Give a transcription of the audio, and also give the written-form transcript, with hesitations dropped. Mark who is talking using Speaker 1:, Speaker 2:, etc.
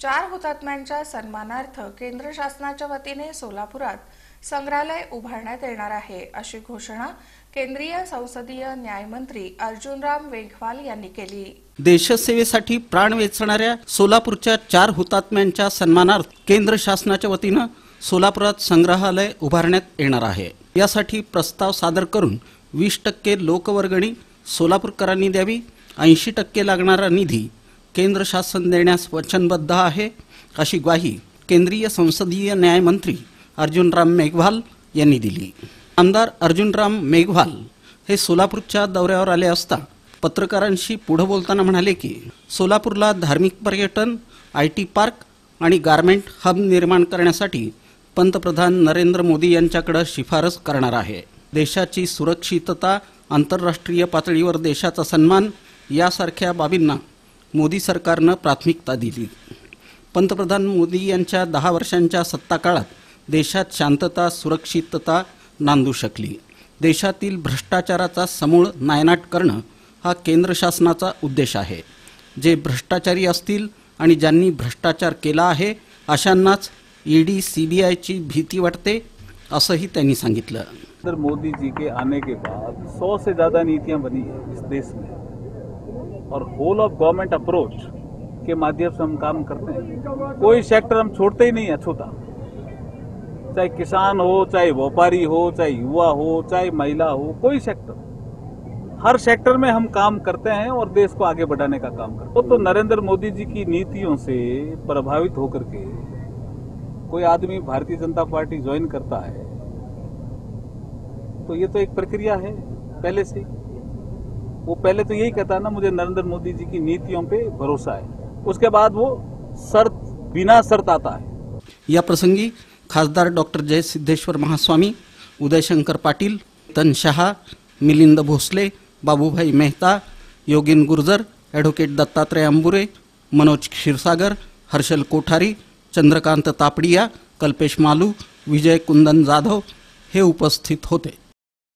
Speaker 1: 4 हुतात्म्यांच्या सन्मानार्थ केंद्र शासनाच्या वतीने सोलापुरात संग्रहालय उभारण्यात येणार आहे, अशी घोषणा केंद्रीय संसदीय न्यायमंत्री अर्जुनराम मेघवाल यांनी केली।
Speaker 2: देशसेवेसाठी प्राण वेचणाऱ्या सोलापूरच्या 4 हुतात्म्यांच्या सन्मानार्थ केंद्र शासनाच्या वतीने सोलापुरात संग्रहालय उभारण्यात येणार आहे। यासाठी प्रस्ताव सादर करून 20% लोकवर्गणी सोलापूरकरांनी द्यावी, 80% लागणारा निधी केंद्र शासन देण्यास वचनबद्ध आहे, अशी ग्वाही केंद्रीय संसदीय न्यायमंत्री अर्जुनराम मेघवाल यांनी दिली। आमदार अर्जुनराम मेघवाल हे सोलापूरच्या दौऱ्यावर आले असता पत्रकारांशी पुढे बोलताना म्हणाले की सोलापूरला धार्मिक पर्यटन, IT पार्क आणि गारमेंट हब निर्माण करण्यासाठी पंतप्रधान नरेंद्र मोदी यांच्याकडे शिफारस करणार आहे। देशाची सुरक्षितता, आंतरराष्ट्रीय पातळीवर देशाचा सन्मान यासारख्या बाबींना मोदी सरकारने प्राथमिकता दिली। पंतप्रधान मोदी यांच्या 10 वर्षांच्या सत्ताकाळात देशात शांतता, सुरक्षितता नांदू शकली। देशातील भ्रष्टाचाराचा समूळ नायनाट करणं हा केंद्र शासनाचा उद्देश आहे। जे भ्रष्टाचारी असतील आणि ज्यांनी भ्रष्टाचार केला आहे अशांनाच ED, CBI ची भीती वाटते, असंही त्यांनी सांगितलं।
Speaker 3: सर, मोदी जी के आने के बाद 100 से ज़्यादा नीतियां बनी है इस देश में और होल ऑफ गवर्नमेंट अप्रोच के माध्यम से हम काम करते हैं। कोई सेक्टर हम छोड़ते ही नहीं अछूता, चाहे किसान हो, चाहे व्यापारी हो, चाहे युवा हो, चाहे महिला हो, कोई सेक्टर, हर सेक्टर में हम काम करते हैं और देश को आगे बढ़ाने का काम करते हैं। तो नरेंद्र मोदी जी की नीतियों से प्रभावित होकर के कोई आदमी भारतीय जनता पार्टी ज्वाइन करता है तो ये तो एक प्रक्रिया है पहले से। वो पहले तो यही कहता है ना, मुझे नरेंद्र मोदी जी की नीतियों पे भरोसा है, उसके बाद वो शर्त बिना शर्त आता है।
Speaker 2: या प्रसंगी खासदार डॉक्टर जयसिद्धेश्वर महास्वामी, उदयशंकर पाटील, तन शहा, मिलिंद भोसले, बाबूभाई मेहता, योगीन गुर्जर, ॲडव्होकेट दत्तात्रय अंबुरे, मनोज क्षीरसागर, हर्षल कोठारी, चंद्रकांत तापडिया, कल्पेश मालू, विजय कुंदन जाधव हे उपस्थित होते।